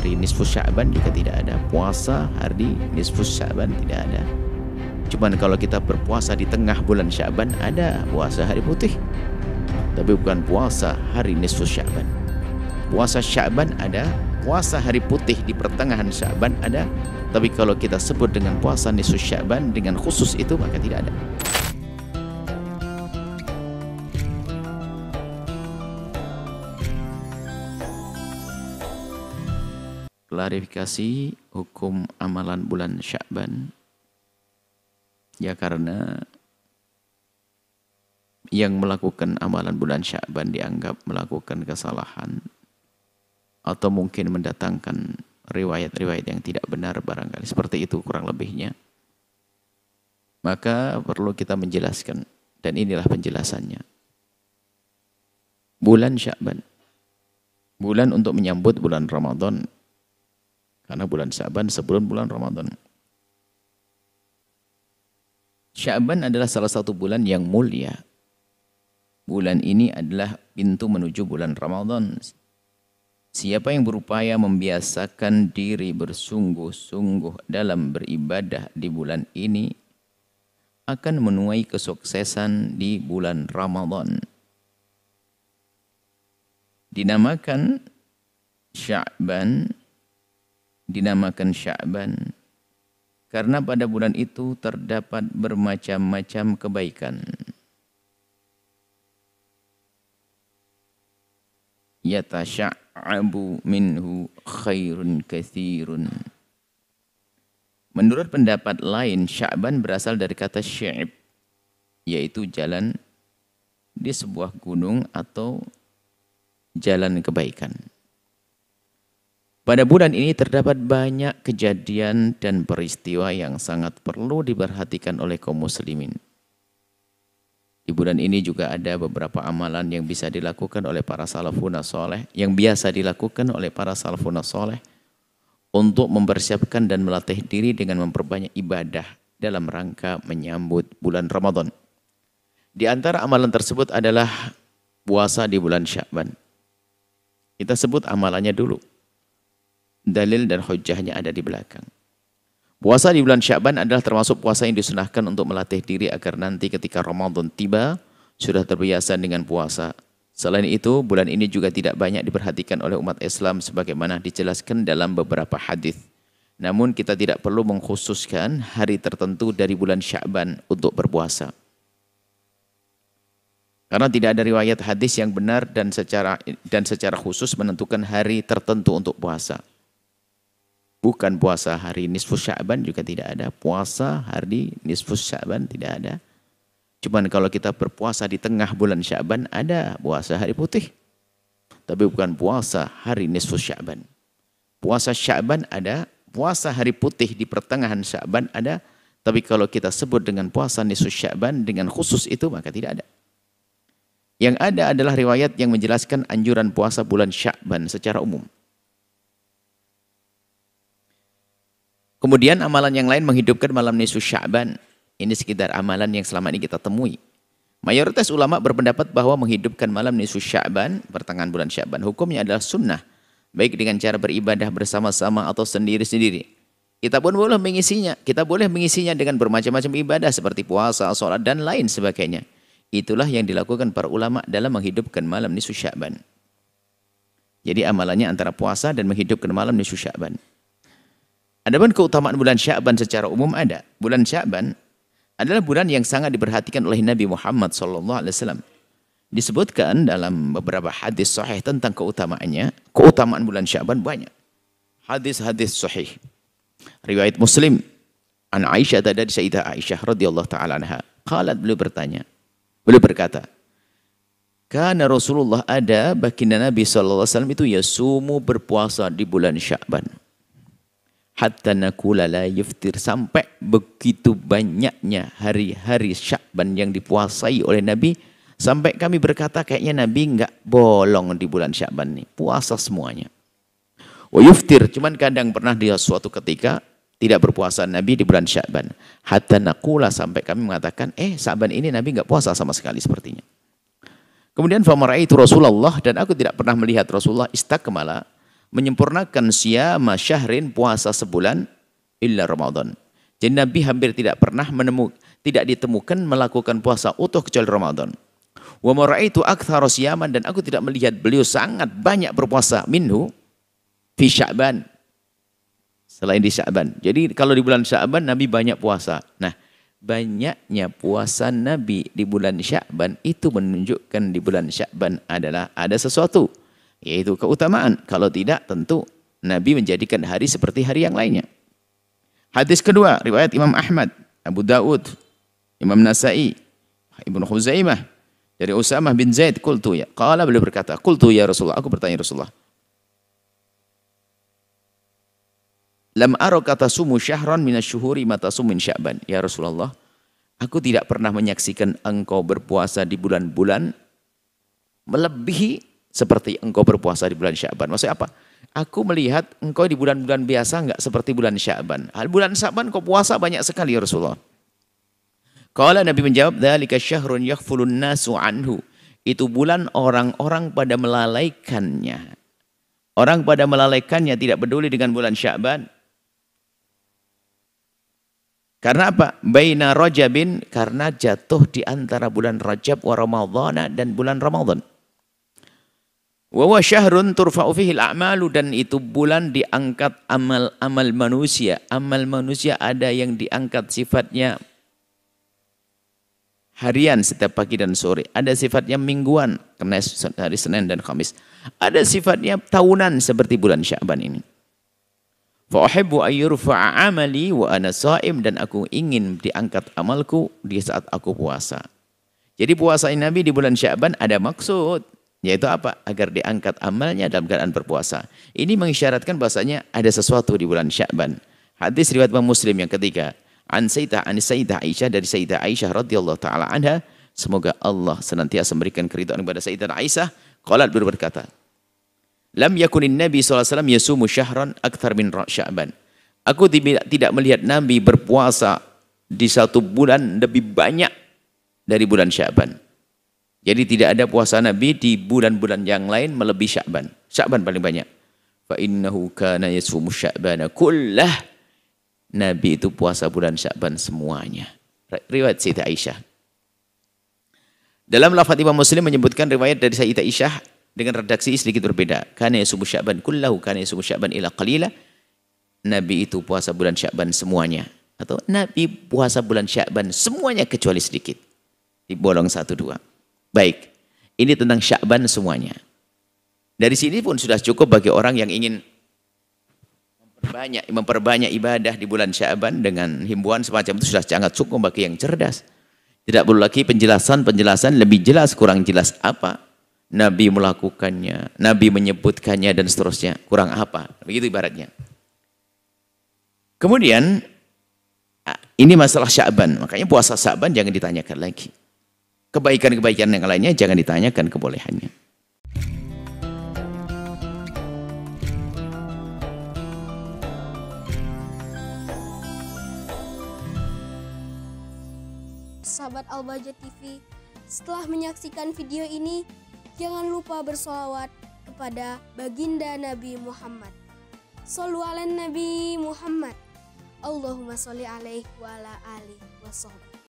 hari nisfus Sya'ban juga tidak ada. Puasa hari nisfus Sya'ban tidak ada. Cuman kalau kita berpuasa di tengah bulan Sya'ban, ada puasa hari putih. Tapi bukan puasa hari nisfus Sya'ban. Puasa Sya'ban ada, puasa hari putih di pertengahan Sya'ban ada. Tapi kalau kita sebut dengan puasa nisfus Sya'ban dengan khusus itu, maka tidak ada. Klarifikasi hukum amalan bulan Sya'ban. Ya, karena yang melakukan amalan bulan Sya'ban dianggap melakukan kesalahan atau mungkin mendatangkan riwayat-riwayat yang tidak benar barangkali. Seperti itu kurang lebihnya. Maka perlu kita menjelaskan, dan inilah penjelasannya. Bulan Sya'ban, bulan untuk menyambut bulan Ramadan, karena bulan Sya'ban sebelum bulan Ramadan. Sya'ban adalah salah satu bulan yang mulia. Bulan ini adalah pintu menuju bulan Ramadan. Siapa yang berupaya membiasakan diri bersungguh-sungguh dalam beribadah di bulan ini akan menuai kesuksesan di bulan Ramadan. Dinamakan Sya'ban karena pada bulan itu terdapat bermacam-macam kebaikan. Yatasha'abu minhu khairun katsirun. Menurut pendapat lain, Sya'ban berasal dari kata sya'ib, yaitu jalan di sebuah gunung atau jalan kebaikan. Pada bulan ini terdapat banyak kejadian dan peristiwa yang sangat perlu diperhatikan oleh kaum muslimin. Di bulan ini juga ada beberapa amalan yang bisa dilakukan oleh para salafun saleh, yang biasa dilakukan oleh para salafun saleh untuk mempersiapkan dan melatih diri dengan memperbanyak ibadah dalam rangka menyambut bulan Ramadan. Di antara amalan tersebut adalah puasa di bulan Sya'ban. Kita sebut amalannya dulu. Dalil dan hujjahnya ada di belakang. Puasa di bulan Sya'ban adalah termasuk puasa yang disunahkan untuk melatih diri agar nanti ketika Ramadan tiba sudah terbiasa dengan puasa. Selain itu, bulan ini juga tidak banyak diperhatikan oleh umat Islam sebagaimana dijelaskan dalam beberapa hadis. Namun kita tidak perlu mengkhususkan hari tertentu dari bulan Sya'ban untuk berpuasa. Karena tidak ada riwayat hadis yang benar dan secara khusus menentukan hari tertentu untuk puasa. Bukan puasa hari nisfus Sya'ban juga tidak ada. Puasa hari nisfus Sya'ban tidak ada. Cuman kalau kita berpuasa di tengah bulan Sya'ban, ada puasa hari putih. Tapi bukan puasa hari nisfus Sya'ban. Puasa Sya'ban ada, puasa hari putih di pertengahan Sya'ban ada. Tapi kalau kita sebut dengan puasa nisfus Sya'ban dengan khusus itu, maka tidak ada. Yang ada adalah riwayat yang menjelaskan anjuran puasa bulan Sya'ban secara umum. Kemudian amalan yang lain menghidupkan malam nisfus Sya'ban. Ini sekitar amalan yang selama ini kita temui. Mayoritas ulama berpendapat bahwa menghidupkan malam nisfus Sya'ban, pertengahan bulan Sya'ban, hukumnya adalah sunnah. Baik dengan cara beribadah bersama-sama atau sendiri-sendiri. Kita pun boleh mengisinya. Kita boleh mengisinya dengan bermacam-macam ibadah seperti puasa, sholat, dan lain sebagainya. Itulah yang dilakukan para ulama dalam menghidupkan malam nisfus Sya'ban. Jadi amalannya antara puasa dan menghidupkan malam nisfus Sya'ban. Adapun keutamaan bulan Sya'ban secara umum ada. Bulan Sya'ban adalah bulan yang sangat diperhatikan oleh Nabi Muhammad SAW. Disebutkan dalam beberapa hadis sahih tentang keutamaannya. Keutamaan bulan Sya'ban banyak. Hadis-hadis sahih. Riwayat Muslim. An Aisyah dari Sayyidah Aisyah radhiyallahu ta'ala anha. Qalat, beliau berkata, karena Rasulullah ada baginda Nabi SAW itu yasumu berpuasa di bulan Sya'ban. Hatta nakula la yuftir, sampai begitu banyaknya hari-hari Sya'ban yang dipuasai oleh Nabi sampai kami berkata kayaknya Nabi enggak bolong di bulan Sya'ban nih, puasa semuanya. Wa yuftir, cuman kadang pernah dia suatu ketika tidak berpuasa Nabi di bulan Sya'ban. Hatta nakula, sampai kami mengatakan Sya'ban ini Nabi enggak puasa sama sekali sepertinya. Kemudian famaraitu Rasulullah, dan aku tidak pernah melihat Rasulullah istakmala menyempurnakan siyama syahrin, puasa sebulan, illa Ramadan. Jadi Nabi hampir tidak pernah tidak ditemukan melakukan puasa utuh kecuali Ramadan. Wa ma ra'aitu aktsara siyaman, dan aku tidak melihat beliau sangat banyak berpuasa minhu fi Sya'ban. Selain di Sya'ban. Jadi kalau di bulan Sya'ban Nabi banyak puasa. Nah, banyaknya puasa Nabi di bulan Sya'ban itu menunjukkan di bulan Sya'ban adalah ada sesuatu, yaitu keutamaan. Kalau tidak, tentu Nabi menjadikan hari seperti hari yang lainnya. Hadis kedua, riwayat Imam Ahmad, Abu Daud, Imam Nasai, Ibnu Khuzaimah, dari Usamah bin Zaid, qultu ya. Qala, beliau berkata, qultu ya Rasulullah, aku bertanya Rasulullah. Lam araka tasumu syahran minasyuhuri ma tasum min Sya'ban. Ya Rasulullah, aku tidak pernah menyaksikan engkau berpuasa di bulan-bulan melebihi seperti engkau berpuasa di bulan Sya'ban. Maksudnya apa? Aku melihat engkau di bulan-bulan biasa enggak seperti bulan Sya'ban. Bulan Sya'ban kau puasa banyak sekali ya Rasulullah. Qala, Nabi menjawab, dzalika syahrun yaghfulun nasu anhu. Itu bulan orang-orang pada melalaikannya. Orang pada melalaikannya, tidak peduli dengan bulan Sya'ban. Karena apa? Baina Rajabin, karena jatuh di antara bulan Rajab wa Ramadhana, dan bulan Ramadan. Wa huwa syahrun turfa'u fihi al-a'malu, dan itu bulan diangkat amal-amal manusia. Amal manusia ada yang diangkat sifatnya harian setiap pagi dan sore. Ada sifatnya mingguan, karena hari Senin dan Kamis. Ada sifatnya tahunan seperti bulan Sya'ban ini. Fa uhibbu ayyurfa'a amali wa ana sha'im, dan aku ingin diangkat amalku di saat aku puasa. Jadi puasa Nabi di bulan Sya'ban ada maksud, yaitu apa? Agar diangkat amalnya dalam keadaan berpuasa. Ini mengisyaratkan bahasanya ada sesuatu di bulan Sya'ban. Hadis riwayat Imam Muslim yang ketiga, an Sayyidah Aisyah, dari Sayyidah Aisyah radhiyallahu taala anha, semoga Allah senantiasa memberikan keridhaan kepada Sayyidah Aisyah, qalat, berkata, lam yakunin Nabi SAW yasumu syahran akthar min Sya'ban. Aku tidak melihat Nabi berpuasa di satu bulan lebih banyak dari bulan Sya'ban. Jadi tidak ada puasa Nabi di bulan-bulan yang lain melebihi Sya'ban. Sya'ban paling banyak. Fa innahu kana yasumu Sya'bana kullah. Nabi itu puasa bulan Sya'ban semuanya. Riwayat Sayyidah Aisyah. Dalam lafaz Imam Muslim menyebutkan riwayat dari Sayyidah Aisyah dengan redaksi sedikit berbeda. Kana yasumu Sya'ban kullahu, kana yasumu Sya'ban ila qalila. Nabi itu puasa bulan Sya'ban semuanya. Atau Nabi puasa bulan Sya'ban semuanya kecuali sedikit. Dibolong 1-2. Baik, ini tentang Sya'ban semuanya. Dari sini pun sudah cukup bagi orang yang ingin memperbanyak ibadah di bulan Sya'ban dengan himbauan semacam itu, sudah sangat cukup bagi yang cerdas. Tidak perlu lagi penjelasan lebih jelas, kurang jelas apa. Nabi melakukannya, Nabi menyebutkannya, dan seterusnya. Kurang apa? Begitu ibaratnya. Kemudian, ini masalah Sya'ban. Makanya puasa Sya'ban jangan ditanyakan lagi. Kebaikan-kebaikan yang lainnya jangan ditanyakan kebolehannya. Sahabat Al-Bahjah TV, setelah menyaksikan video ini, jangan lupa bersolawat kepada baginda Nabi Muhammad. Shollu ala Nabi Muhammad. Allahumma sholli alaihi wa ala alihi wa sahbihi.